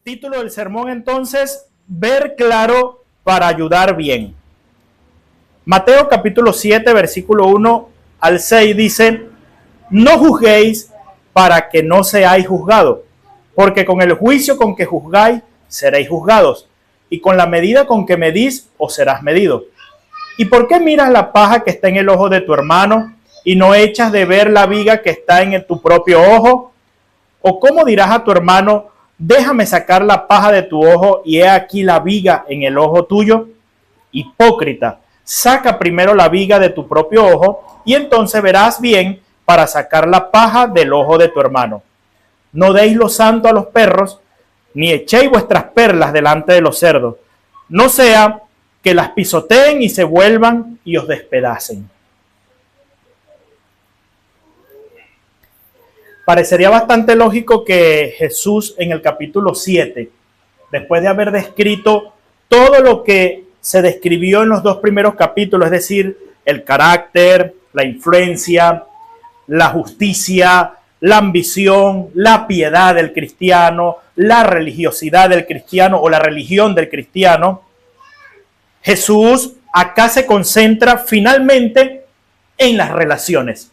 Título del sermón entonces, ver claro para ayudar bien. Mateo capítulo 7, versículo 1 al 6 dice, no juzguéis para que no seáis juzgados, porque con el juicio con que juzgáis seréis juzgados, y con la medida con que medís os serás medido. ¿Y por qué miras la paja que está en el ojo de tu hermano y no echas de ver la viga que está en tu propio ojo? ¿O cómo dirás a tu hermano, déjame sacar la paja de tu ojo y he aquí la viga en el ojo tuyo? Hipócrita, saca primero la viga de tu propio ojo y entonces verás bien para sacar la paja del ojo de tu hermano. No deis lo santo a los perros, ni echéis vuestras perlas delante de los cerdos, no sea que las pisoteen y se vuelvan y os despedacen. Parecería bastante lógico que Jesús en el capítulo 7, después de haber descrito todo lo que se describió en los dos primeros capítulos, es decir, el carácter, la influencia, la justicia, la ambición, la piedad del cristiano, la religiosidad del cristiano o la religión del cristiano, Jesús acá se concentra finalmente en las relaciones.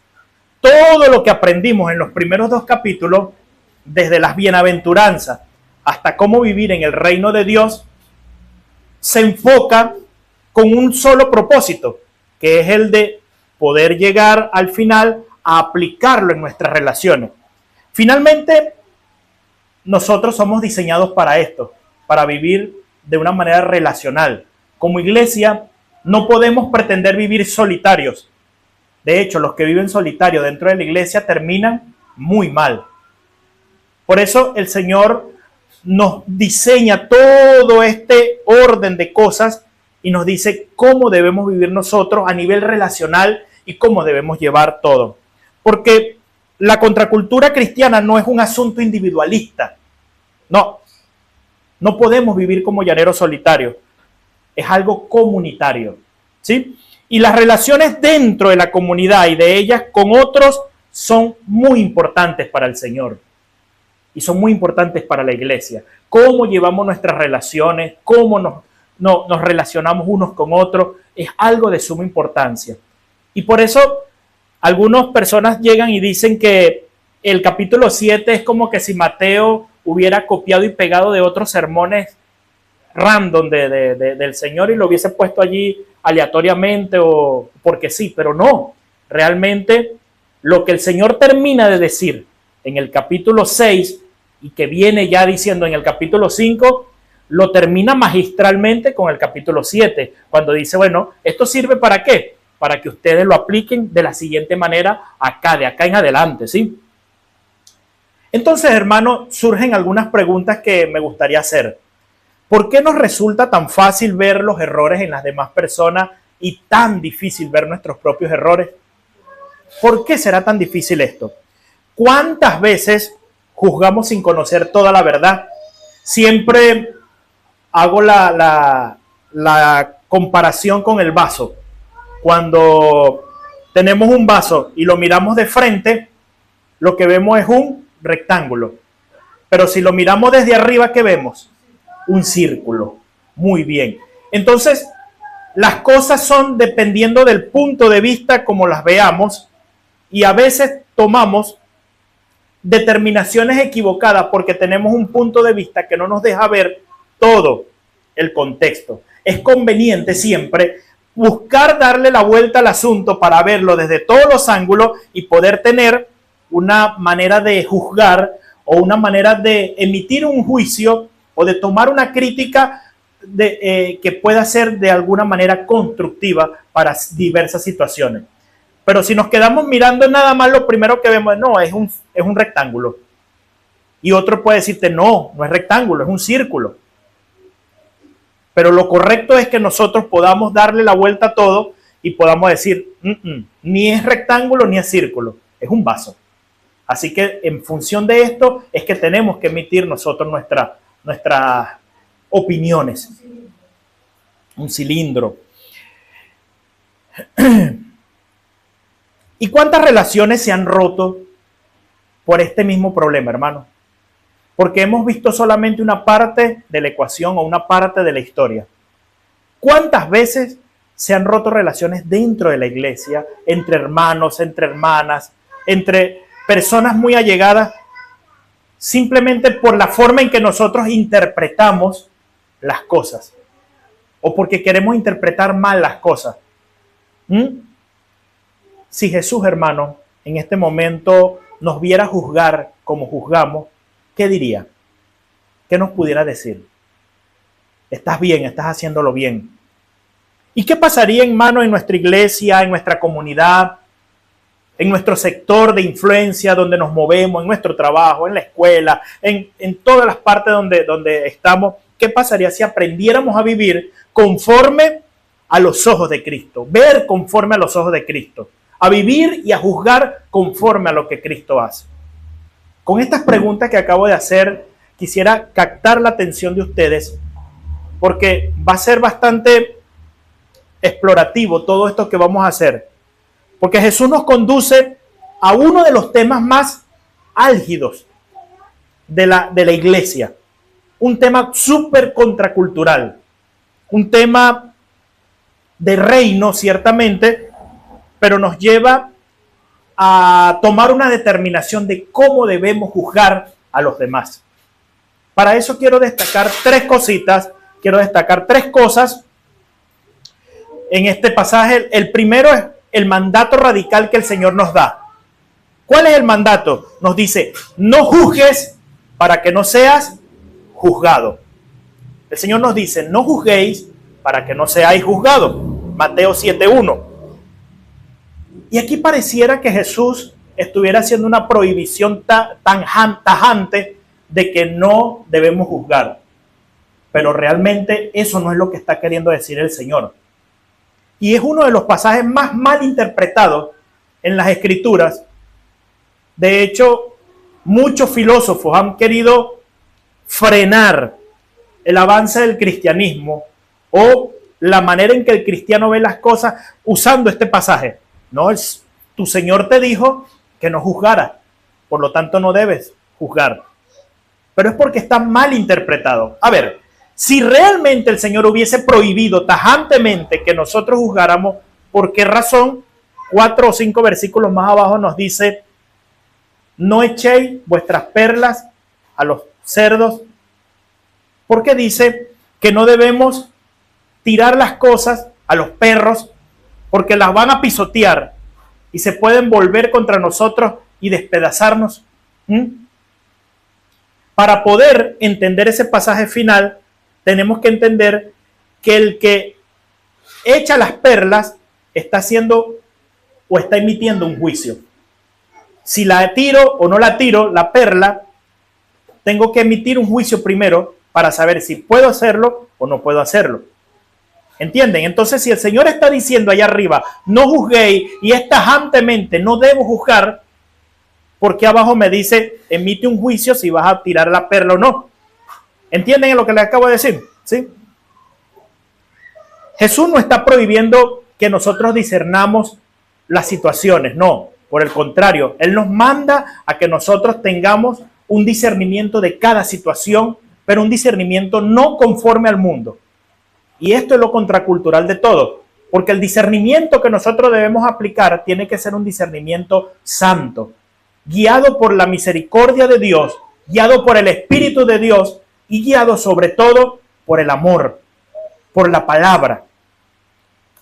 Todo lo que aprendimos en los primeros dos capítulos, desde las bienaventuranzas hasta cómo vivir en el reino de Dios, se enfoca con un solo propósito, que es el de poder llegar al final a aplicarlo en nuestras relaciones. Finalmente, nosotros somos diseñados para esto, para vivir de una manera relacional. Como iglesia, no podemos pretender vivir solitarios. De hecho, los que viven solitarios dentro de la iglesia terminan muy mal. Por eso el Señor nos diseña todo este orden de cosas y nos dice cómo debemos vivir nosotros a nivel relacional y cómo debemos llevar todo. Porque la contracultura cristiana no es un asunto individualista. No podemos vivir como llaneros solitarios. Es algo comunitario, ¿sí? Y las relaciones dentro de la comunidad y de ellas con otros son muy importantes para el Señor. Y son muy importantes para la iglesia. Cómo llevamos nuestras relaciones, cómo nos relacionamos unos con otros, es algo de suma importancia. Y por eso algunas personas llegan y dicen que el capítulo 7 es como que si Mateo hubiera copiado y pegado de otros sermones random del Señor y lo hubiese puesto allí aleatoriamente o porque sí, pero no. Realmente lo que el Señor termina de decir en el capítulo 6 y que viene ya diciendo en el capítulo 5, lo termina magistralmente con el capítulo 7, cuando dice, bueno, ¿esto sirve para qué? Para que ustedes lo apliquen de la siguiente manera de acá en adelante, ¿sí? Entonces, hermano, surgen algunas preguntas que me gustaría hacer. ¿Por qué nos resulta tan fácil ver los errores en las demás personas y tan difícil ver nuestros propios errores? ¿Por qué será tan difícil esto? ¿Cuántas veces juzgamos sin conocer toda la verdad? Siempre hago la comparación con el vaso. Cuando tenemos un vaso y lo miramos de frente, lo que vemos es un rectángulo. Pero si lo miramos desde arriba, ¿qué vemos? Un círculo. Muy bien. Entonces, las cosas son dependiendo del punto de vista como las veamos y a veces tomamos determinaciones equivocadas porque tenemos un punto de vista que no nos deja ver todo el contexto. Es conveniente siempre buscar darle la vuelta al asunto para verlo desde todos los ángulos y poder tener una manera de juzgar o una manera de emitir un juicio o de tomar una crítica que pueda ser de alguna manera constructiva para diversas situaciones. Pero si nos quedamos mirando nada más, lo primero que vemos es un rectángulo. Y otro puede decirte, no es rectángulo, es un círculo. Pero lo correcto es que nosotros podamos darle la vuelta a todo y podamos decir, ni es rectángulo ni es círculo, es un vaso. Así que en función de esto es que tenemos que emitir nosotros nuestras opiniones. Un cilindro. ¿Y cuántas relaciones se han roto por este mismo problema, hermano? porque hemos visto solamente una parte de la ecuación o una parte de la historia. ¿Cuántas veces se han roto relaciones dentro de la iglesia, entre hermanos, entre hermanas, entre personas muy allegadas, simplemente por la forma en que nosotros interpretamos las cosas o porque queremos interpretar mal las cosas? Si Jesús, hermano, en este momento nos viera juzgar como juzgamos, ¿qué diría? ¿Qué nos pudiera decir? Estás bien, estás haciéndolo bien. ¿Y qué pasaría, hermano, en nuestra iglesia, en nuestra comunidad, en nuestro sector de influencia donde nos movemos, en nuestro trabajo, en la escuela, en todas las partes donde estamos? ¿Qué pasaría si aprendiéramos a vivir conforme a los ojos de Cristo? Ver conforme a los ojos de Cristo. A vivir y a juzgar conforme a lo que Cristo hace. Con estas preguntas que acabo de hacer, quisiera captar la atención de ustedes, porque va a ser bastante explorativo todo esto que vamos a hacer. Porque Jesús nos conduce a uno de los temas más álgidos de la iglesia. Un tema súper contracultural. Un tema de reino, ciertamente, pero nos lleva a tomar una determinación de cómo debemos juzgar a los demás. Para eso quiero destacar tres cositas, tres cosas en este pasaje. El primero es el mandato radical que el Señor nos da. ¿Cuál es el mandato? Nos dice, no juzgues para que no seas juzgado. El Señor nos dice, no juzguéis para que no seáis juzgados. Mateo 7:1. Y aquí pareciera que Jesús estuviera haciendo una prohibición tan tajante de que no debemos juzgar. Pero realmente eso no es lo que está queriendo decir el Señor. Y es uno de los pasajes más mal interpretados en las Escrituras. De hecho, muchos filósofos han querido frenar el avance del cristianismo o la manera en que el cristiano ve las cosas usando este pasaje. No, tu Señor te dijo que no juzgaras, por lo tanto no debes juzgar. Pero es porque está mal interpretado. A ver, si realmente el Señor hubiese prohibido tajantemente que nosotros juzgáramos, ¿por qué razón? 4 o 5 versículos más abajo nos dice, no echéis vuestras perlas a los cerdos. ¿Por qué dice que no debemos tirar las cosas a los perros? Porque las van a pisotear y se pueden volver contra nosotros y despedazarnos. Para poder entender ese pasaje final, tenemos que entender que el que echa las perlas está haciendo o está emitiendo un juicio. Si la tiro o no la tiro, la perla, tengo que emitir un juicio primero para saber si puedo hacerlo o no puedo hacerlo. ¿Entienden? Entonces, si el Señor está diciendo allá arriba, no juzguéis, y es tajantemente, no debo juzgar, porque abajo me dice, emite un juicio si vas a tirar la perla o no. ¿Entienden lo que les acabo de decir? ¿Sí? Jesús no está prohibiendo que nosotros discernamos las situaciones, no. Por el contrario, Él nos manda a que nosotros tengamos un discernimiento de cada situación, pero un discernimiento no conforme al mundo. Y esto es lo contracultural de todo, porque el discernimiento que nosotros debemos aplicar tiene que ser un discernimiento santo, guiado por la misericordia de Dios, guiado por el Espíritu de Dios y guiado sobre todo por el amor, por la palabra.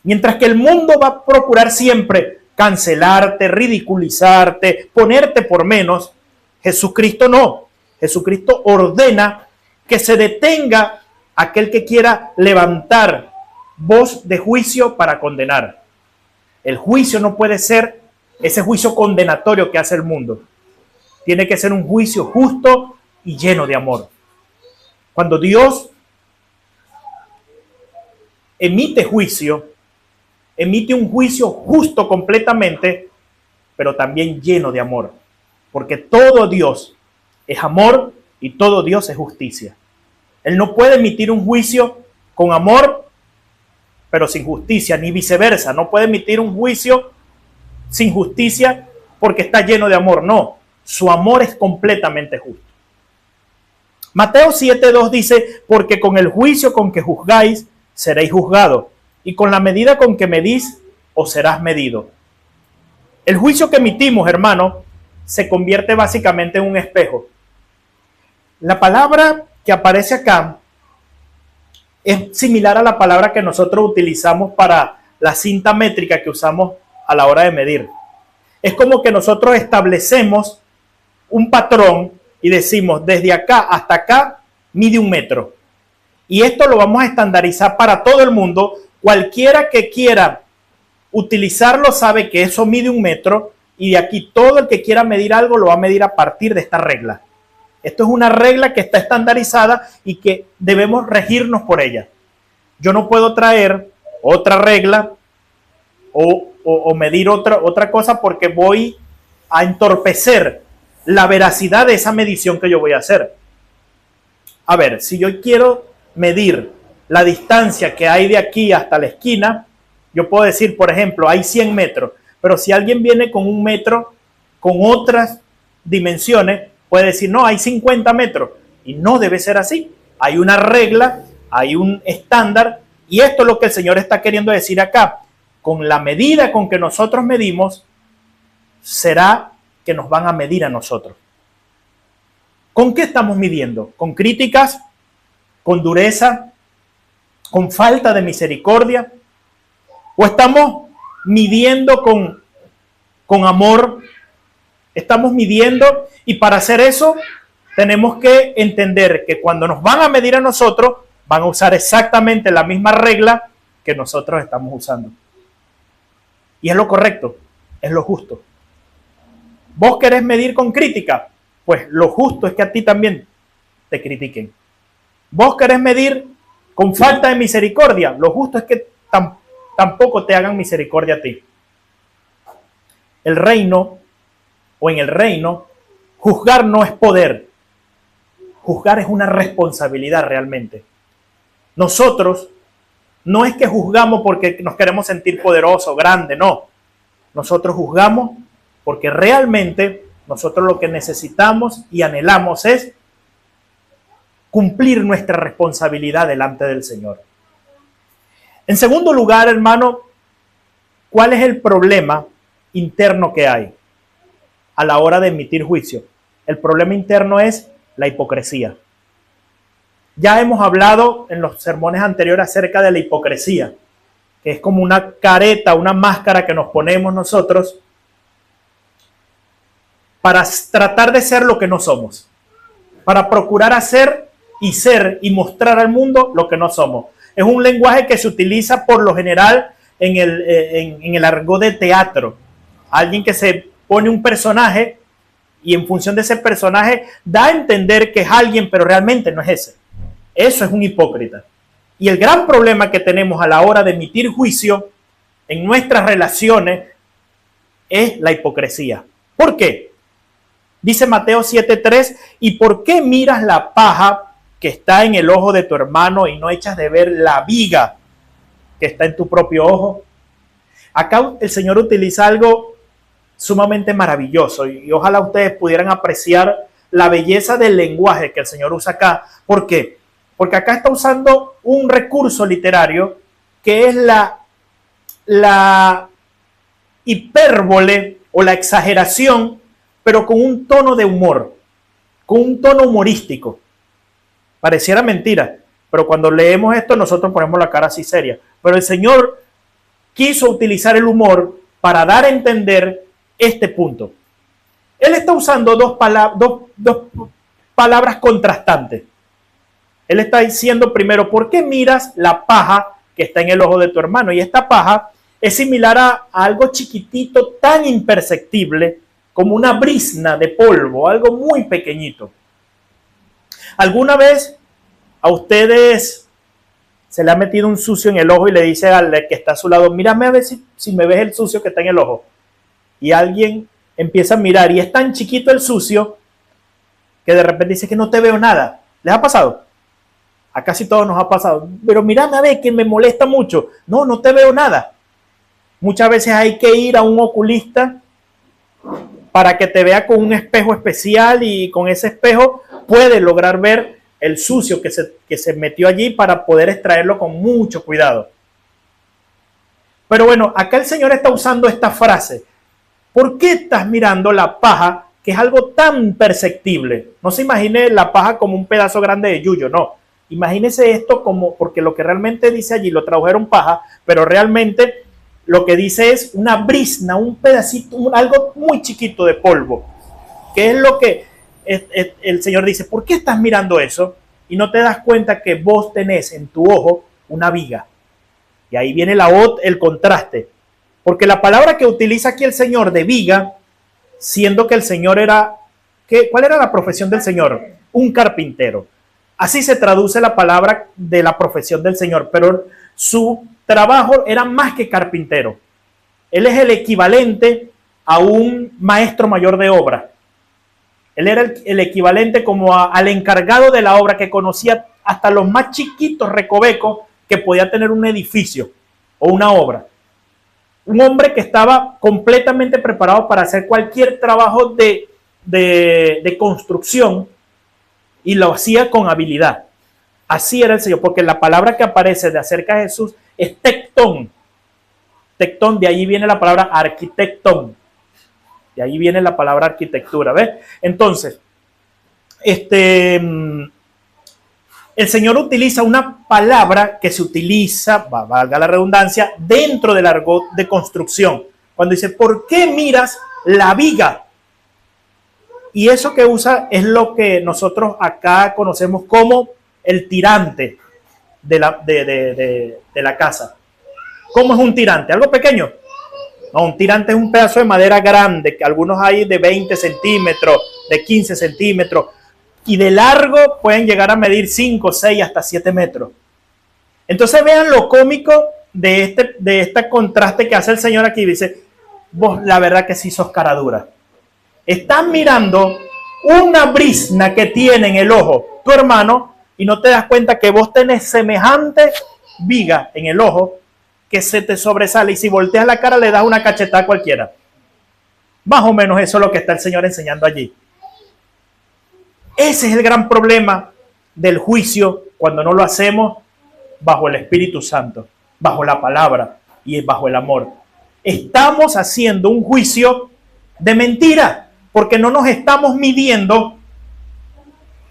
Mientras que el mundo va a procurar siempre cancelarte, ridiculizarte, ponerte por menos, Jesucristo no. Jesucristo ordena que se detenga aquel que quiera levantar voz de juicio para condenar. El juicio no puede ser ese juicio condenatorio que hace el mundo. Tiene que ser un juicio justo y lleno de amor. Cuando Dios emite juicio, emite un juicio justo completamente, pero también lleno de amor. Porque todo Dios es amor y todo Dios es justicia. Él no puede emitir un juicio con amor, pero sin justicia, ni viceversa. No puede emitir un juicio sin justicia porque está lleno de amor. No, su amor es completamente justo. Mateo 7:2 dice, porque con el juicio con que juzgáis, seréis juzgados, y con la medida con que medís, os serás medido. El juicio que emitimos, hermano, se convierte básicamente en un espejo. La palabra que aparece acá es similar a la palabra que nosotros utilizamos para la cinta métrica que usamos a la hora de medir. Es como que nosotros establecemos un patrón y decimos, desde acá hasta acá mide 1 metro. Y esto lo vamos a estandarizar para todo el mundo. Cualquiera que quiera utilizarlo sabe que eso mide 1 metro, y de aquí todo el que quiera medir algo lo va a medir a partir de esta regla. Esto es una regla que está estandarizada y que debemos regirnos por ella. Yo no puedo traer otra regla o medir otra cosa, porque voy a entorpecer la veracidad de esa medición que yo voy a hacer. A ver, si yo quiero medir la distancia que hay de aquí hasta la esquina, yo puedo decir, por ejemplo, hay 100 metros, pero si alguien viene con 1 metro, con otras dimensiones, puede decir, no, hay 50 metros. Y no debe ser así. Hay una regla, hay un estándar, y esto es lo que el Señor está queriendo decir acá. Con la medida con que nosotros medimos, será que nos van a medir a nosotros. ¿Con qué estamos midiendo? ¿Con críticas? ¿Con dureza? ¿Con falta de misericordia? ¿O estamos midiendo con amor? Estamos midiendo, y para hacer eso tenemos que entender que cuando nos van a medir a nosotros, van a usar exactamente la misma regla que nosotros estamos usando. Y es lo correcto, es lo justo. ¿Vos querés medir con crítica? Pues lo justo es que a ti también te critiquen. ¿Vos querés medir con falta de misericordia? Lo justo es que tampoco te hagan misericordia a ti. El reino, o en el reino, juzgar no es poder. Juzgar es una responsabilidad realmente. Nosotros no es que juzgamos porque nos queremos sentir poderosos, grandes, no. Nosotros juzgamos porque realmente nosotros lo que necesitamos y anhelamos es cumplir nuestra responsabilidad delante del Señor. En segundo lugar, hermano, ¿cuál es el problema interno que hay a la hora de emitir juicio? El problema interno es la hipocresía. Ya hemos hablado en los sermones anteriores acerca de la hipocresía, que es como una careta, una máscara que nos ponemos nosotros para tratar de ser lo que no somos, para procurar hacer y ser y mostrar al mundo lo que no somos. Es un lenguaje que se utiliza por lo general en el argot de teatro. Alguien que se pone un personaje y en función de ese personaje da a entender que es alguien, pero realmente no es ese. Eso es un hipócrita. Y el gran problema que tenemos a la hora de emitir juicio en nuestras relaciones es la hipocresía. ¿Por qué? Dice Mateo 7:3, ¿y por qué miras la paja que está en el ojo de tu hermano y no echas de ver la viga que está en tu propio ojo? Acá el Señor utiliza algo sumamente maravilloso y ojalá ustedes pudieran apreciar la belleza del lenguaje que el Señor usa acá. ¿Por qué? Porque acá está usando un recurso literario que es la hipérbole o la exageración, pero con un tono de humor, con un tono humorístico. Pareciera mentira, pero cuando leemos esto nosotros ponemos la cara así seria. Pero el Señor quiso utilizar el humor para dar a entender este punto. Él está usando dos palabras contrastantes. Él está diciendo primero, ¿por qué miras la paja que está en el ojo de tu hermano? Y esta paja es similar a algo chiquitito, tan imperceptible como una brizna de polvo, algo muy pequeñito. ¿Alguna vez a ustedes se le ha metido un sucio en el ojo y le dice al que está a su lado, mírame a ver si me ves el sucio que está en el ojo? Y alguien empieza a mirar y es tan chiquito el sucio que de repente dice que no te veo nada. ¿Les ha pasado? A casi todos nos ha pasado. Pero mírame a ver que me molesta mucho. No, no te veo nada. Muchas veces hay que ir a un oculista para que te vea con un espejo especial y con ese espejo puede lograr ver el sucio que se metió allí para poder extraerlo con mucho cuidado. Pero bueno, acá el Señor está usando esta frase. ¿Por qué estás mirando la paja, que es algo tan perceptible? No se imagine la paja como un pedazo grande de yuyo, no. Imagínese esto como, porque lo que realmente dice allí, lo tradujeron paja, pero realmente lo que dice es una brizna, un pedacito, algo muy chiquito de polvo. ¿Qué es lo que el Señor dice? ¿Por qué estás mirando eso y no te das cuenta que vos tenés en tu ojo una viga? Y ahí viene el contraste. Porque la palabra que utiliza aquí el Señor de viga, siendo que el Señor era... ¿cuál era la profesión del Señor? Un carpintero. Así se traduce la palabra de la profesión del Señor, pero su trabajo era más que carpintero. Él es el equivalente a un maestro mayor de obra. Él era el equivalente como al encargado de la obra, que conocía hasta los más chiquitos recovecos que podía tener un edificio o una obra. Un hombre que estaba completamente preparado para hacer cualquier trabajo de construcción, y lo hacía con habilidad. Así era el Señor, porque la palabra que aparece de acerca de Jesús es tectón. Tectón, de ahí viene la palabra arquitectón. De ahí viene la palabra arquitectura, ¿ves? Entonces, el Señor utiliza una palabra que se utiliza, valga la redundancia, dentro del argot de construcción. Cuando dice, ¿por qué miras la viga? Y eso que usa es lo que nosotros acá conocemos como el tirante de la casa. ¿Cómo es un tirante? ¿Algo pequeño? No, un tirante es un pedazo de madera grande, que algunos hay de 20 centímetros, de 15 centímetros, y de largo pueden llegar a medir 5, 6, hasta 7 metros. Entonces vean lo cómico de este contraste que hace el Señor aquí. Dice, vos la verdad que sí sos cara dura. Estás mirando una brizna que tiene en el ojo tu hermano y no te das cuenta que vos tenés semejante viga en el ojo que se te sobresale, y si volteas la cara le das una cachetada a cualquiera. Más o menos eso es lo que está el Señor enseñando allí. Ese es el gran problema del juicio cuando no lo hacemos bajo el Espíritu Santo, bajo la palabra y bajo el amor. Estamos haciendo un juicio de mentira, porque no nos estamos midiendo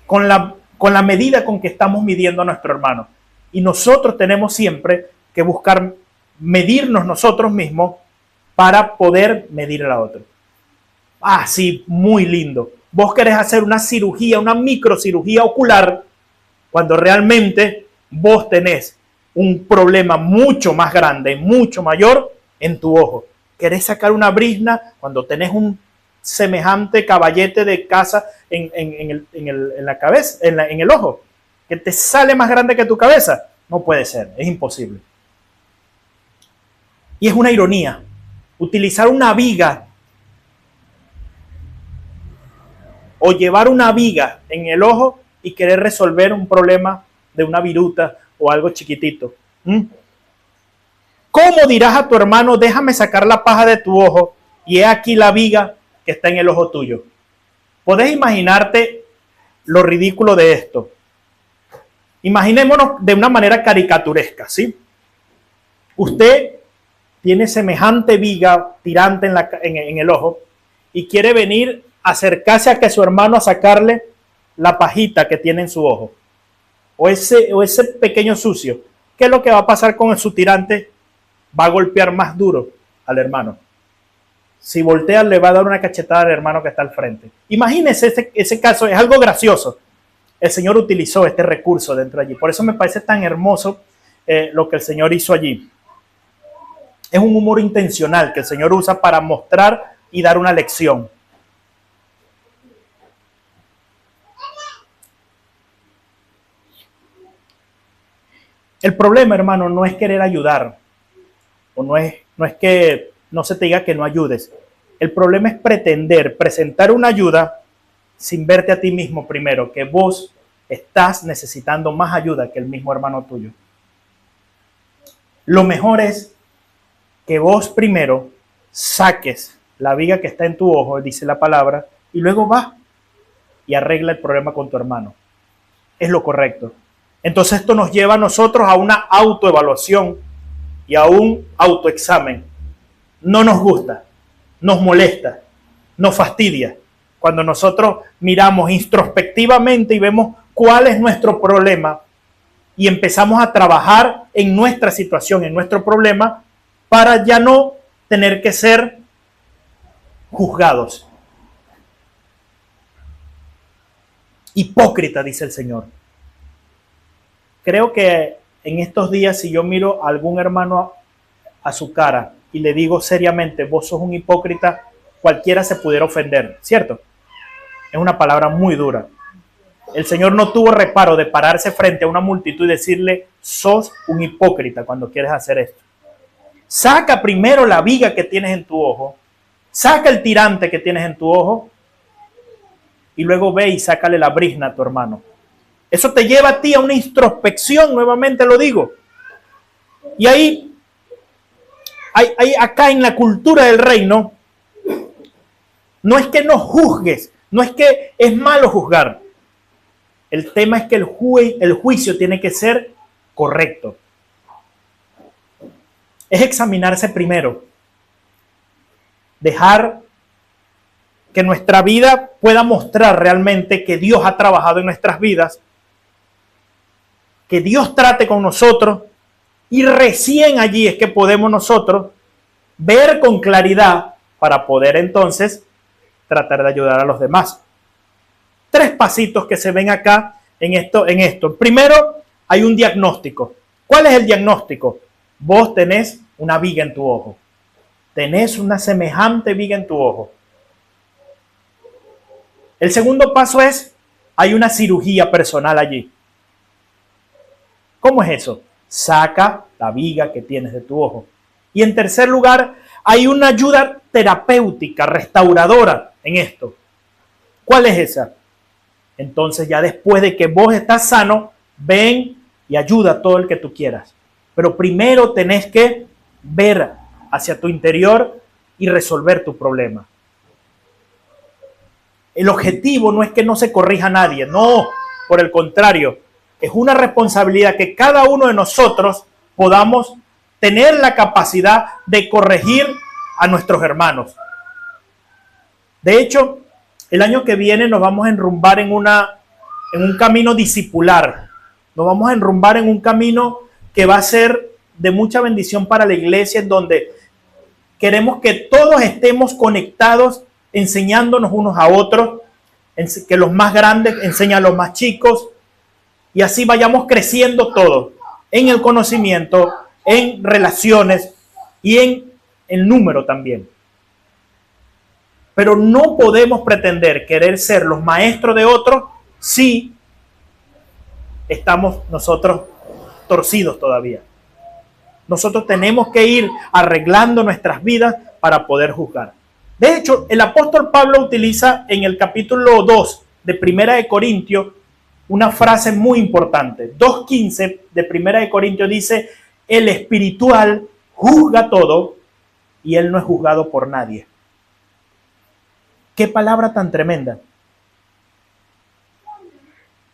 con la medida con que estamos midiendo a nuestro hermano. Y nosotros tenemos siempre que buscar medirnos nosotros mismos para poder medir a la otra. Ah, sí, muy lindo. Vos querés hacer una cirugía, una microcirugía ocular, cuando realmente vos tenés un problema mucho más grande, mucho mayor en tu ojo. Querés sacar una brizna cuando tenés un semejante caballete de casa en la cabeza, en el ojo, que te sale más grande que tu cabeza. No puede ser, es imposible. Y es una ironía utilizar una viga o llevar una viga en el ojo y querer resolver un problema de una viruta o algo chiquitito. ¿Cómo dirás a tu hermano, déjame sacar la paja de tu ojo y he aquí la viga que está en el ojo tuyo? ¿Podés imaginarte lo ridículo de esto? Imaginémonos de una manera caricaturesca, ¿sí? Usted tiene semejante viga tirante en el ojo y quiere venir a acercarse a que su hermano a sacarle la pajita que tiene en su ojo o ese pequeño sucio. ¿Qué es lo que va a pasar con su tirante? Va a golpear más duro al hermano. Si voltea, le va a dar una cachetada al hermano que está al frente. Imagínese ese caso, es algo gracioso. El Señor utilizó este recurso dentro de allí. Por eso me parece tan hermoso lo que el Señor hizo allí. Es un humor intencional que el Señor usa para mostrar y dar una lección. El problema, hermano, no es querer ayudar, o no es que no se te diga que no ayudes. El problema es presentar una ayuda sin verte a ti mismo primero, que vos estás necesitando más ayuda que el mismo hermano tuyo. Lo mejor es que vos primero saques la viga que está en tu ojo, dice la palabra, y luego vas y arregla el problema con tu hermano. es lo correcto. Entonces esto nos lleva a nosotros a una autoevaluación y a un autoexamen. No nos gusta, nos molesta, nos fastidia cuando nosotros miramos introspectivamente y vemos cuál es nuestro problema y empezamos a trabajar en nuestra situación, en nuestro problema, para ya no tener que ser juzgados. Hipócrita, dice el Señor. Creo que en estos días, si yo miro a algún hermano a su cara y le digo seriamente, vos sos un hipócrita, cualquiera se pudiera ofender, ¿cierto? Es una palabra muy dura. El Señor no tuvo reparo de pararse frente a una multitud y decirle, sos un hipócrita cuando quieres hacer esto. Saca primero la viga que tienes en tu ojo, saca el tirante que tienes en tu ojo y luego ve y sácale la brizna a tu hermano. Eso te lleva a ti a una introspección, nuevamente lo digo. Y ahí acá en la cultura del reino, no es que no juzgues, no es que es malo juzgar. El tema es que el juicio tiene que ser correcto. Es examinarse primero. Dejar que nuestra vida pueda mostrar realmente que Dios ha trabajado en nuestras vidas, que Dios trate con nosotros y recién allí es que podemos nosotros ver con claridad para poder entonces tratar de ayudar a los demás. 3 pasitos que se ven acá en esto. Primero, hay un diagnóstico. ¿Cuál es el diagnóstico? Vos tenés una viga en tu ojo. Tenés una semejante viga en tu ojo. El segundo paso es, hay una cirugía personal allí. ¿Cómo es eso? Saca la viga que tienes de tu ojo. Y en tercer lugar, hay una ayuda terapéutica, restauradora en esto. ¿Cuál es esa? Entonces ya después de que vos estás sano, ven y ayuda a todo el que tú quieras. Pero primero tenés que ver hacia tu interior y resolver tu problema. El objetivo no es que no se corrija a nadie, no, por el contrario, es una responsabilidad que cada uno de nosotros podamos tener la capacidad de corregir a nuestros hermanos. De hecho, el año que viene nos vamos a enrumbar en un camino discipular. Nos vamos a enrumbar en un camino que va a ser de mucha bendición para la iglesia, en donde queremos que todos estemos conectados, enseñándonos unos a otros, que los más grandes enseñan a los más chicos, y así vayamos creciendo todos en el conocimiento, en relaciones y en el número también. Pero no podemos pretender querer ser los maestros de otros si estamos nosotros torcidos todavía. Nosotros tenemos que ir arreglando nuestras vidas para poder juzgar. De hecho, el apóstol Pablo utiliza en el capítulo 2 de Primera de Corintios una frase muy importante. 2:15 de Primera de Corintios dice, el espiritual juzga todo y él no es juzgado por nadie. Qué palabra tan tremenda.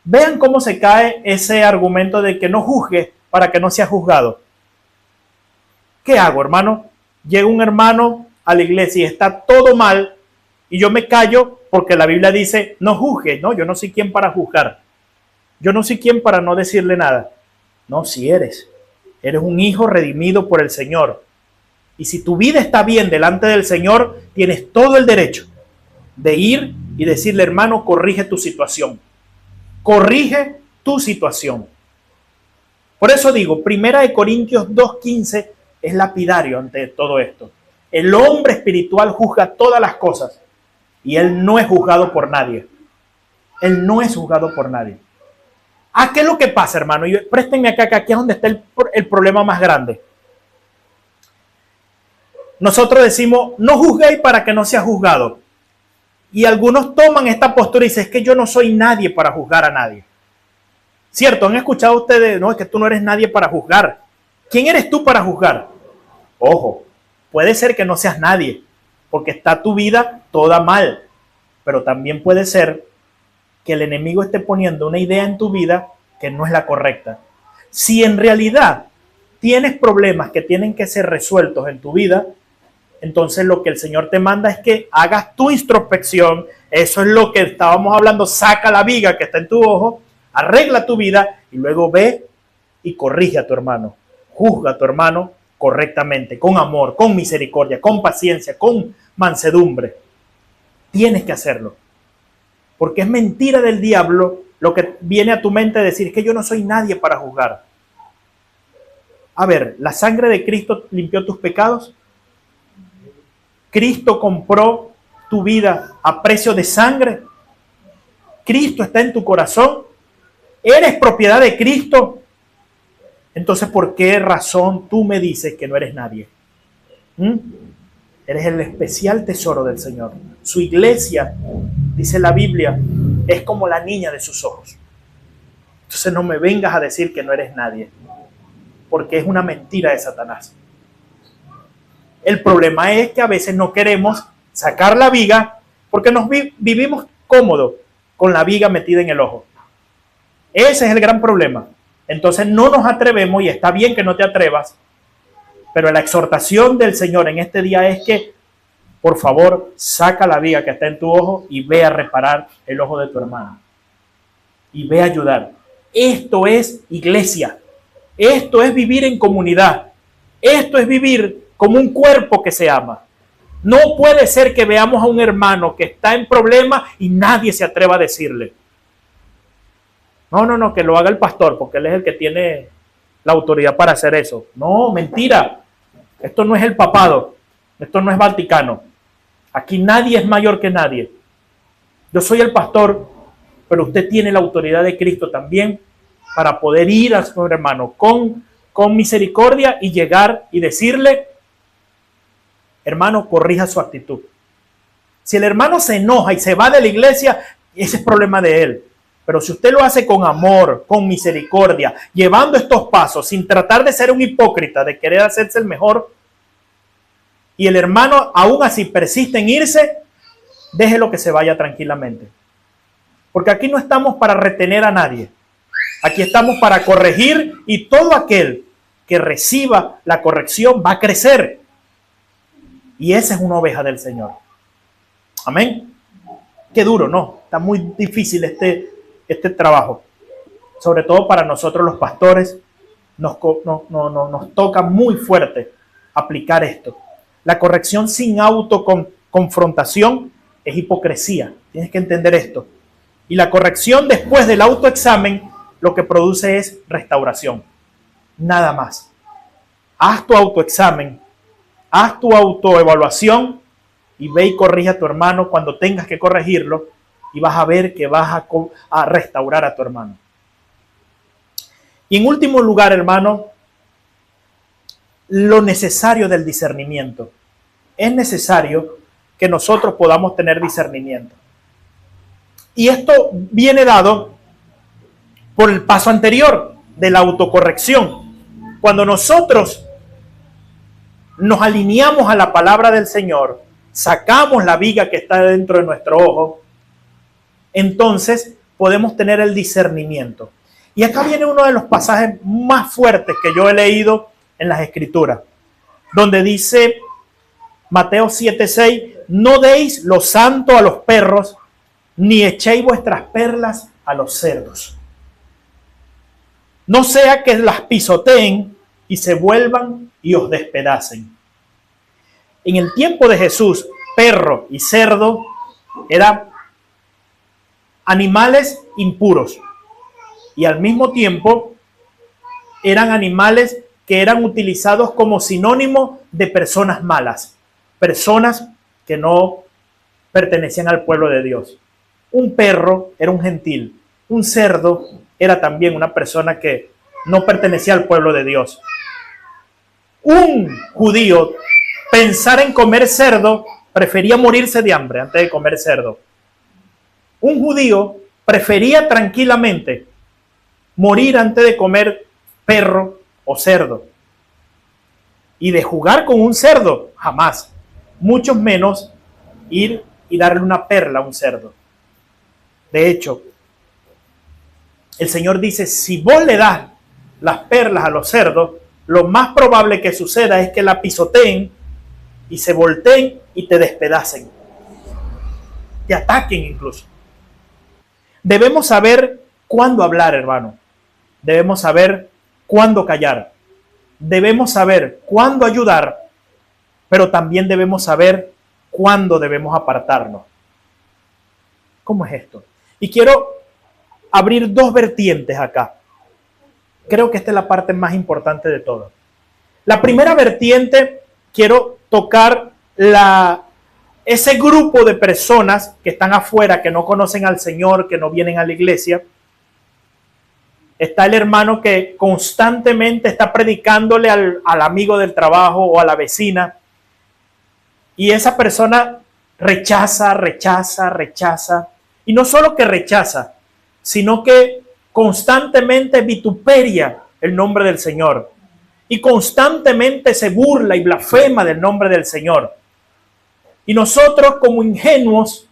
Vean cómo se cae ese argumento de que no juzgue para que no sea juzgado. ¿Qué hago, hermano? Llega un hermano a la iglesia y está todo mal y yo me callo porque la Biblia dice no juzgue. No, yo no soy quien para juzgar. Yo no soy quien para no decirle nada. No, si eres un hijo redimido por el Señor. Y si tu vida está bien delante del Señor, tienes todo el derecho de ir y decirle, hermano, corrige tu situación. Corrige tu situación. Por eso digo, Primera de Corintios 2:15 es lapidario ante todo esto. El hombre espiritual juzga todas las cosas y él no es juzgado por nadie. Él no es juzgado por nadie. ¿Qué es lo que pasa, hermano? Y préstenme acá, que aquí es donde está el problema más grande. Nosotros decimos, no juzguéis para que no sea juzgado. Y algunos toman esta postura y dicen, es que yo no soy nadie para juzgar a nadie. ¿Cierto? ¿Han escuchado ustedes? No, es que tú no eres nadie para juzgar. ¿Quién eres tú para juzgar? Ojo, puede ser que no seas nadie, porque está tu vida toda mal. Pero también puede ser que el enemigo esté poniendo una idea en tu vida que no es la correcta. Si en realidad tienes problemas que tienen que ser resueltos en tu vida, entonces lo que el Señor te manda es que hagas tu introspección. Eso es lo que estábamos hablando. Saca la viga que está en tu ojo, arregla tu vida y luego ve y corrige a tu hermano. Juzga a tu hermano correctamente, con amor, con misericordia, con paciencia, con mansedumbre. Tienes que hacerlo. Porque es mentira del diablo lo que viene a tu mente a decir que yo no soy nadie para juzgar. A ver, ¿la sangre de Cristo limpió tus pecados? ¿Cristo compró tu vida a precio de sangre? ¿Cristo está en tu corazón? ¿Eres propiedad de Cristo? Entonces, ¿por qué razón tú me dices que no eres nadie? Eres el especial tesoro del Señor. Su iglesia, dice la Biblia, es como la niña de sus ojos. Entonces no me vengas a decir que no eres nadie, porque es una mentira de Satanás. El problema es que a veces no queremos sacar la viga porque nos vivimos cómodos con la viga metida en el ojo. Ese es el gran problema. Entonces no nos atrevemos, y está bien que no te atrevas, pero la exhortación del Señor en este día es que, por favor, saca la viga que está en tu ojo y ve a reparar el ojo de tu hermano. Y ve a ayudar. Esto es iglesia. Esto es vivir en comunidad. Esto es vivir como un cuerpo que se ama. No puede ser que veamos a un hermano que está en problemas y nadie se atreva a decirle. No, que lo haga el pastor, porque él es el que tiene la autoridad para hacer eso. No, mentira. Esto no es el papado. Esto no es Vaticano. Aquí nadie es mayor que nadie. Yo soy el pastor, pero usted tiene la autoridad de Cristo también para poder ir a su hermano con misericordia y llegar y decirle, hermano, corrija su actitud. Si el hermano se enoja y se va de la iglesia, ese es problema de él. Pero si usted lo hace con amor, con misericordia, llevando estos pasos, sin tratar de ser un hipócrita, de querer hacerse el mejor, y el hermano aún así persiste en irse, déjelo que se vaya tranquilamente. Porque aquí no estamos para retener a nadie. Aquí estamos para corregir, y todo aquel que reciba la corrección va a crecer. Y esa es una oveja del Señor. Amén. Qué duro, ¿no? Está muy difícil este trabajo. Sobre todo para nosotros los pastores, nos toca muy fuerte aplicar esto. La corrección sin autoconfrontación es hipocresía. Tienes que entender esto. Y la corrección después del autoexamen lo que produce es restauración. Nada más. Haz tu autoexamen, haz tu autoevaluación y ve y corrige a tu hermano cuando tengas que corregirlo, y vas a ver que vas a restaurar a tu hermano. Y en último lugar, hermano, lo necesario del discernimiento. Es necesario que nosotros podamos tener discernimiento. Y esto viene dado por el paso anterior de la autocorrección. Cuando nosotros nos alineamos a la palabra del Señor, sacamos la viga que está dentro de nuestro ojo, entonces podemos tener el discernimiento. Y acá viene uno de los pasajes más fuertes que yo he leído en las Escrituras, donde dice Mateo 7:6, no deis lo santo a los perros, ni echéis vuestras perlas a los cerdos. No sea que las pisoteen y se vuelvan y os despedacen. En el tiempo de Jesús, perro y cerdo eran animales impuros y al mismo tiempo eran animales que eran utilizados como sinónimo de personas malas, personas que no pertenecían al pueblo de Dios. Un perro era un gentil, un cerdo era también una persona que no pertenecía al pueblo de Dios. Un judío, pensar en comer cerdo, prefería morirse de hambre antes de comer cerdo. Un judío prefería tranquilamente morir antes de comer perro o cerdo. Y de jugar con un cerdo, jamás. Mucho menos ir y darle una perla a un cerdo. De hecho, El Señor dice, si vos le das las perlas a los cerdos, lo más probable que suceda es que la pisoteen y se volteen y te despedacen, te ataquen incluso. Debemos saber cuándo hablar, hermano. Debemos saber cuándo callar. Debemos saber cuándo ayudar, pero también debemos saber cuándo debemos apartarnos. ¿Cómo es esto? Y quiero abrir dos vertientes acá. Creo que esta es la parte más importante de todo. La primera vertiente, quiero tocar ese grupo de personas que están afuera, que no conocen al Señor, que no vienen a la iglesia. Está el hermano que constantemente está predicándole al amigo del trabajo o a la vecina. Y esa persona rechaza. Y no solo que rechaza, sino que constantemente vituperia el nombre del Señor. Y constantemente se burla y blasfema del nombre del Señor. Y nosotros, como ingenuos,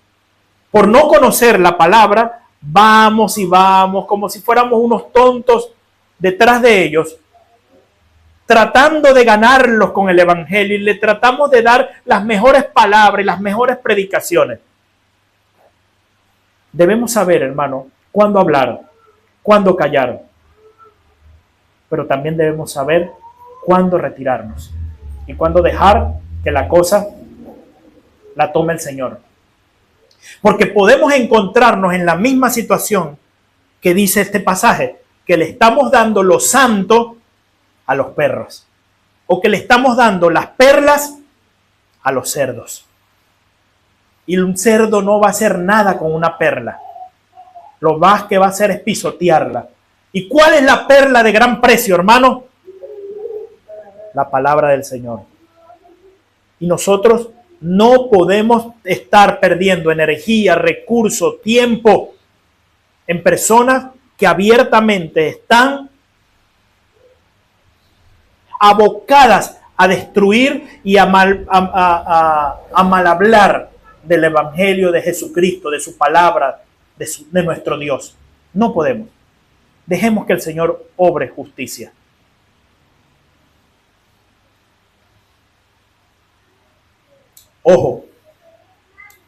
por no conocer la palabra, vamos y vamos como si fuéramos unos tontos detrás de ellos, tratando de ganarlos con el evangelio, y le tratamos de dar las mejores palabras y las mejores predicaciones. Debemos saber, hermano, cuándo hablar, cuándo callar, pero también debemos saber cuándo retirarnos y cuándo dejar que la cosa la tome el Señor. Porque podemos encontrarnos en la misma situación que dice este pasaje, que le estamos dando lo santo a los perros, o que le estamos dando las perlas a los cerdos. Y un cerdo no va a hacer nada con una perla. Lo más que va a hacer es pisotearla. ¿Y cuál es la perla de gran precio, hermano? La palabra del Señor. Y nosotros no podemos estar perdiendo energía, recursos, tiempo en personas que abiertamente están abocadas a destruir y a mal hablar del evangelio de Jesucristo, de su palabra, de nuestro Dios. No podemos. Dejemos que el Señor obre justicia. Ojo,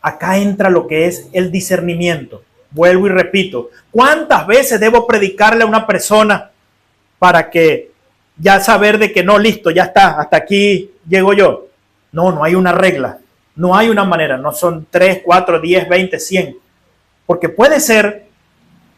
acá entra lo que es el discernimiento. Vuelvo y repito, ¿cuántas veces debo predicarle a una persona para que ya saber de que no, listo, ya está, hasta aquí llego yo? No, no hay una regla, no hay una manera, no son 3, 4, 10, 20, 100. Porque puede ser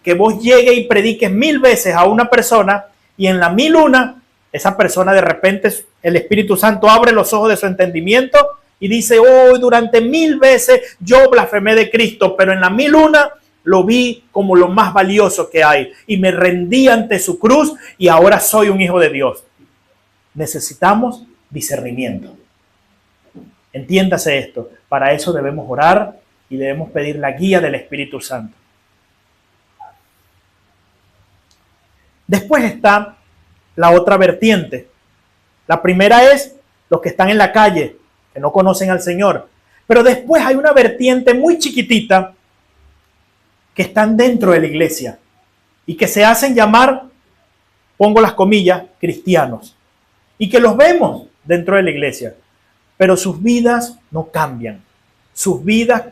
que vos llegues y prediques 1000 veces a una persona y en la 1001, esa persona de repente, el Espíritu Santo abre los ojos de su entendimiento y dice, oh, durante 1000 veces yo blasfemé de Cristo, pero en la 1001 lo vi como lo más valioso que hay y me rendí ante su cruz y ahora soy un hijo de Dios. Necesitamos discernimiento. Entiéndase esto. Para eso debemos orar y debemos pedir la guía del Espíritu Santo. Después está la otra vertiente. La primera es los que están en la calle, que no conocen al Señor. Pero después hay una vertiente muy chiquitita que están dentro de la iglesia y que se hacen llamar, pongo las comillas, cristianos. Y que los vemos dentro de la iglesia, pero sus vidas no cambian. Sus vidas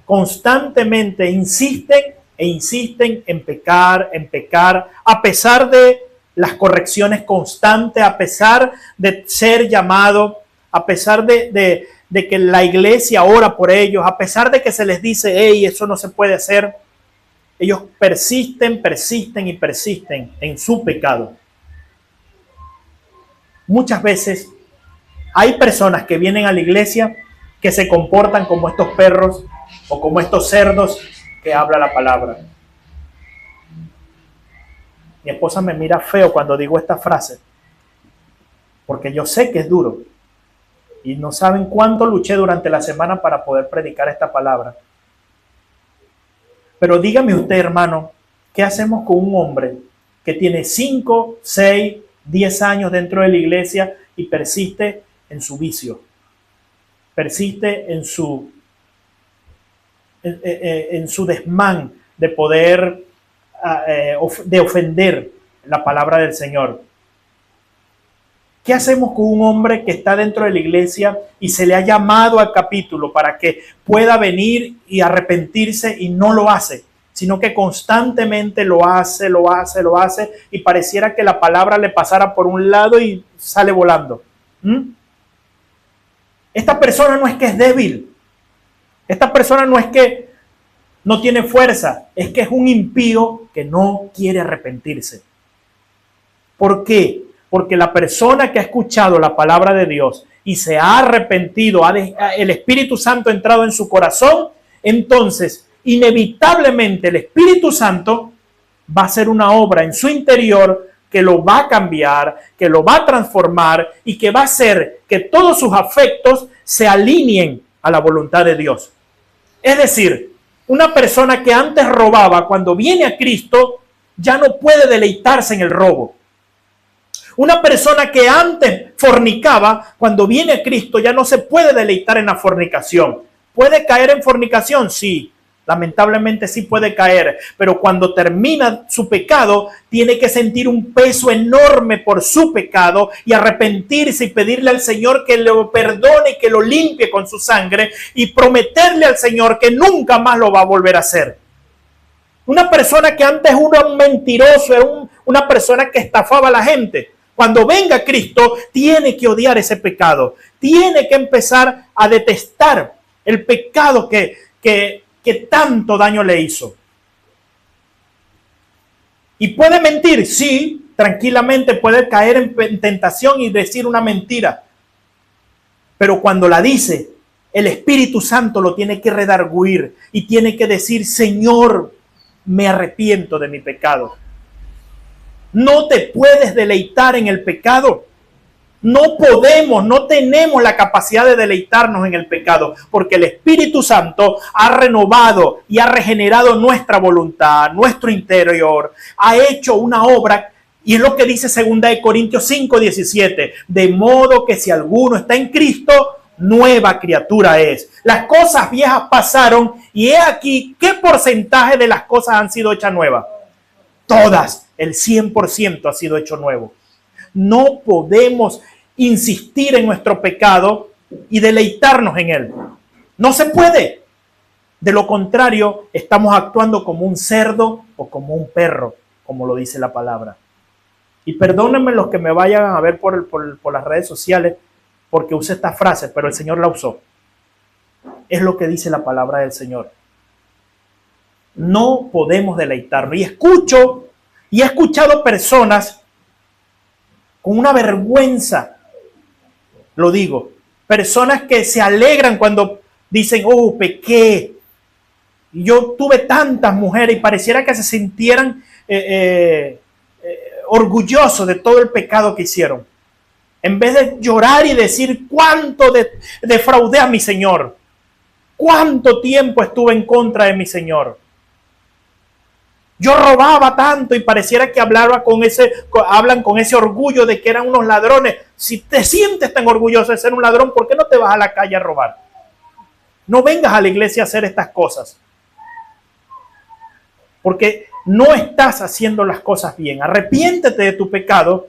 constantemente insisten en pecar, a pesar de las correcciones constantes, a pesar de ser llamado, a pesar de que la iglesia ora por ellos, a pesar de que se les dice, hey, eso no se puede hacer. Ellos persisten en su pecado. Muchas veces hay personas que vienen a la iglesia que se comportan como estos perros o como estos cerdos que habla la palabra. Mi esposa me mira feo cuando digo esta frase, porque yo sé que es duro y no saben cuánto luché durante la semana para poder predicar esta palabra. Pero dígame usted, hermano, ¿qué hacemos con un hombre que tiene 5, 6, 10 años dentro de la iglesia y persiste en su vicio? Persiste en su desmán de poder de ofender la palabra del Señor. ¿Qué hacemos con un hombre que está dentro de la iglesia y se le ha llamado al capítulo para que pueda venir y arrepentirse y no lo hace, sino que constantemente lo hace y pareciera que la palabra le pasara por un lado y sale volando? Esta persona no es que es débil, esta persona no es que no tiene fuerza, es que es un impío que no quiere arrepentirse. ¿Por qué? Porque la persona que ha escuchado la palabra de Dios y se ha arrepentido, el Espíritu Santo ha entrado en su corazón, entonces inevitablemente el Espíritu Santo va a hacer una obra en su interior que lo va a cambiar, que lo va a transformar y que va a hacer que todos sus afectos se alineen a la voluntad de Dios. Es decir, una persona que antes robaba, cuando viene a Cristo, ya no puede deleitarse en el robo. Una persona que antes fornicaba, cuando viene a Cristo, ya no se puede deleitar en la fornicación. ¿Puede caer en fornicación? Sí, lamentablemente sí puede caer. Pero cuando termina su pecado, tiene que sentir un peso enorme por su pecado y arrepentirse y pedirle al Señor que lo perdone y que lo limpie con su sangre y prometerle al Señor que nunca más lo va a volver a hacer. Una persona que antes era un mentiroso, era una persona que estafaba a la gente. Cuando venga Cristo, tiene que odiar ese pecado. Tiene que empezar a detestar el pecado que tanto daño le hizo. ¿Y puede mentir? Sí, tranquilamente puede caer en tentación y decir una mentira. Pero cuando la dice, el Espíritu Santo lo tiene que redarguir y tiene que decir: Señor, me arrepiento de mi pecado. No te puedes deleitar en el pecado. No podemos, no tenemos la capacidad de deleitarnos en el pecado, porque el Espíritu Santo ha renovado y ha regenerado nuestra voluntad, nuestro interior, ha hecho una obra, y es lo que dice 2 Corintios 5:17, de modo que si alguno está en Cristo, nueva criatura es. Las cosas viejas pasaron, y he aquí, ¿qué porcentaje de las cosas han sido hechas nuevas? Todas, el 100% ha sido hecho nuevo. No podemos insistir en nuestro pecado y deleitarnos en él. No se puede. De lo contrario, estamos actuando como un cerdo o como un perro, como lo dice la palabra. Y perdónenme los que me vayan a ver por las redes sociales porque usé esta frase, pero el Señor la usó. Es lo que dice la palabra del Señor. No podemos deleitarnos. Y he escuchado personas con una vergüenza, lo digo, personas que se alegran cuando dicen: oh, pequé. Yo tuve tantas mujeres, y pareciera que se sintieran orgullosos de todo el pecado que hicieron. En vez de llorar y decir: cuánto defraudé a mi Señor, cuánto tiempo estuve en contra de mi Señor. Yo robaba tanto, y pareciera que hablan con ese orgullo de que eran unos ladrones. Si te sientes tan orgulloso de ser un ladrón, ¿por qué no te vas a la calle a robar? No vengas a la iglesia a hacer estas cosas, porque no estás haciendo las cosas bien. Arrepiéntete de tu pecado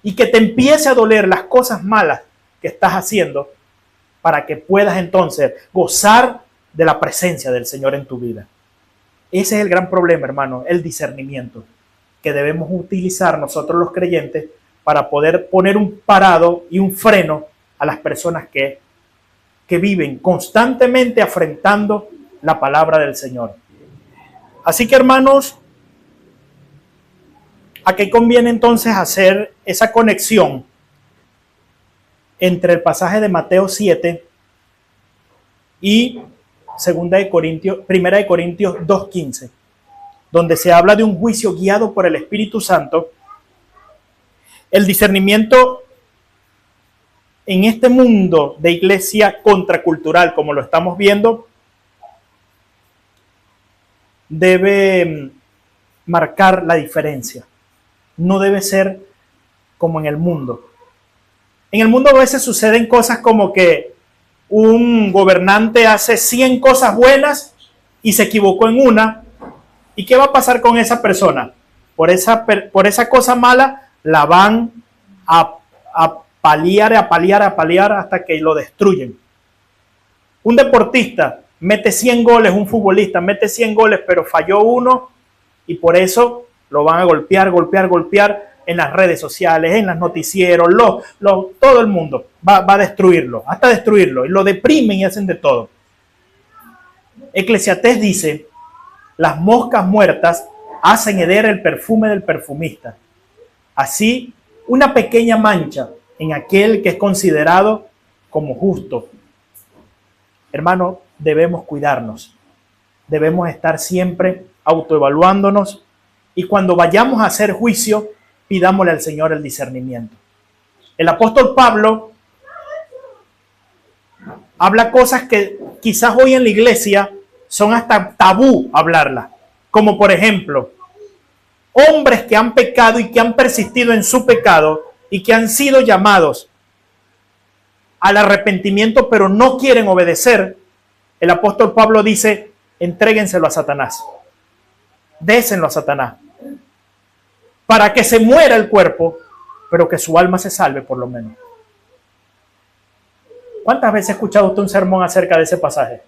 y que te empiece a doler las cosas malas que estás haciendo, para que puedas entonces gozar de la presencia del Señor en tu vida. Ese es el gran problema, hermano, el discernimiento que debemos utilizar nosotros los creyentes para poder poner un parado y un freno a las personas que viven constantemente afrentando la palabra del Señor. Así que, hermanos, aquí conviene entonces hacer esa conexión entre el pasaje de Mateo 7 y 1 de Corintios 2:15, donde se habla de un juicio guiado por el Espíritu Santo. El discernimiento en este mundo de iglesia contracultural, como lo estamos viendo, debe marcar la diferencia. No debe ser como en el mundo. En el mundo a veces suceden cosas como que un gobernante hace 100 cosas buenas y se equivocó en una, ¿Y qué va a pasar con esa persona? Por esa cosa mala la van a paliar hasta que lo destruyen. Un deportista mete 100 goles, un futbolista mete 100 goles, pero falló uno y por eso lo van a golpear en las redes sociales, en los noticieros, todo el mundo va a destruirlo, hasta destruirlo, y lo deprimen y hacen de todo. Eclesiastés dice: las moscas muertas hacen heder el perfume del perfumista. Así, una pequeña mancha en aquel que es considerado como justo. Hermano, debemos cuidarnos. Debemos estar siempre autoevaluándonos y cuando vayamos a hacer juicio, pidámosle al Señor el discernimiento. El apóstol Pablo habla cosas que quizás hoy en la iglesia son hasta tabú hablarlas. Como por ejemplo, hombres que han pecado y que han persistido en su pecado y que han sido llamados al arrepentimiento pero no quieren obedecer. El apóstol Pablo dice: entréguenselo a Satanás. Désenlo a Satanás. Para que se muera el cuerpo, pero que su alma se salve por lo menos. ¿Cuántas veces ha escuchado usted un sermón acerca de ese pasaje?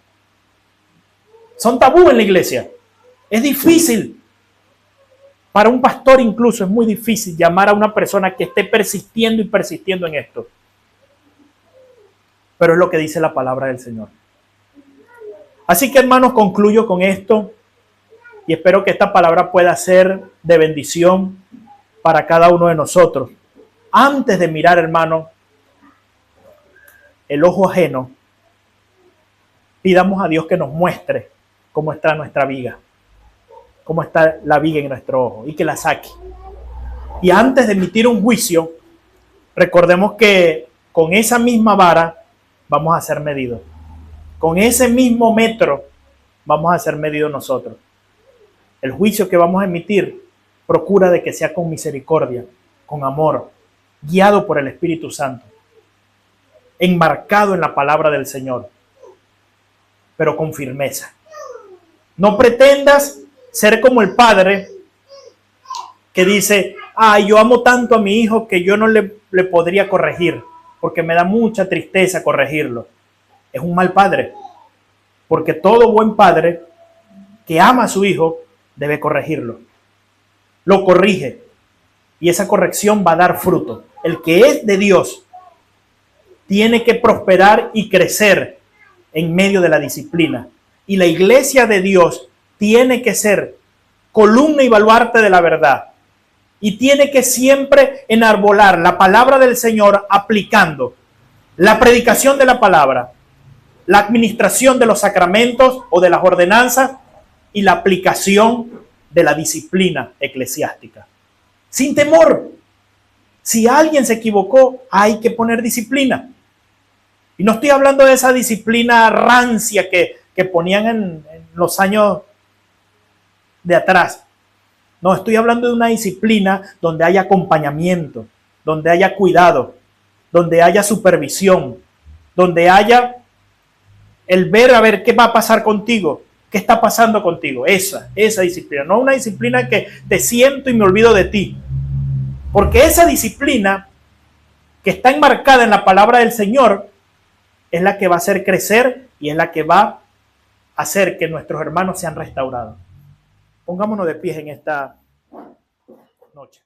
Son tabú en la iglesia. Es difícil. Para un pastor incluso es muy difícil llamar a una persona que esté persistiendo y persistiendo en esto. Pero es lo que dice la palabra del Señor. Así que, hermanos, concluyo con esto y espero que esta palabra pueda ser de bendición para cada uno de nosotros. Antes de mirar, hermano, el ojo ajeno, pidamos a Dios que nos muestre cómo está nuestra viga, cómo está la viga en nuestro ojo y que la saque. Y antes de emitir un juicio, recordemos que con esa misma vara vamos a ser medidos. Con ese mismo metro vamos a ser medidos nosotros. El juicio que vamos a emitir procura de que sea con misericordia, con amor, guiado por el Espíritu Santo, enmarcado en la palabra del Señor, pero con firmeza. No pretendas ser como el padre que dice: yo amo tanto a mi hijo que yo no le podría corregir, porque me da mucha tristeza corregirlo. Es un mal padre, porque todo buen padre que ama a su hijo debe corregirlo. Lo corrige y esa corrección va a dar fruto. El que es de Dios tiene que prosperar y crecer en medio de la disciplina. Y la iglesia de Dios tiene que ser columna y baluarte de la verdad. Y tiene que siempre enarbolar la palabra del Señor aplicando la predicación de la palabra, la administración de los sacramentos o de las ordenanzas y la aplicación de la disciplina eclesiástica. Sin temor. Si alguien se equivocó, hay que poner disciplina. Y no estoy hablando de esa disciplina rancia que ponían en los años de atrás. No, estoy hablando de una disciplina donde haya acompañamiento, donde haya cuidado, donde haya supervisión, donde haya el ver a ver qué va a pasar contigo, qué está pasando contigo. Esa disciplina, no una disciplina que te siento y me olvido de ti. Porque esa disciplina que está enmarcada en la palabra del Señor es la que va a hacer crecer y es la que va a hacer que nuestros hermanos sean restaurados. Pongámonos de pie en esta noche.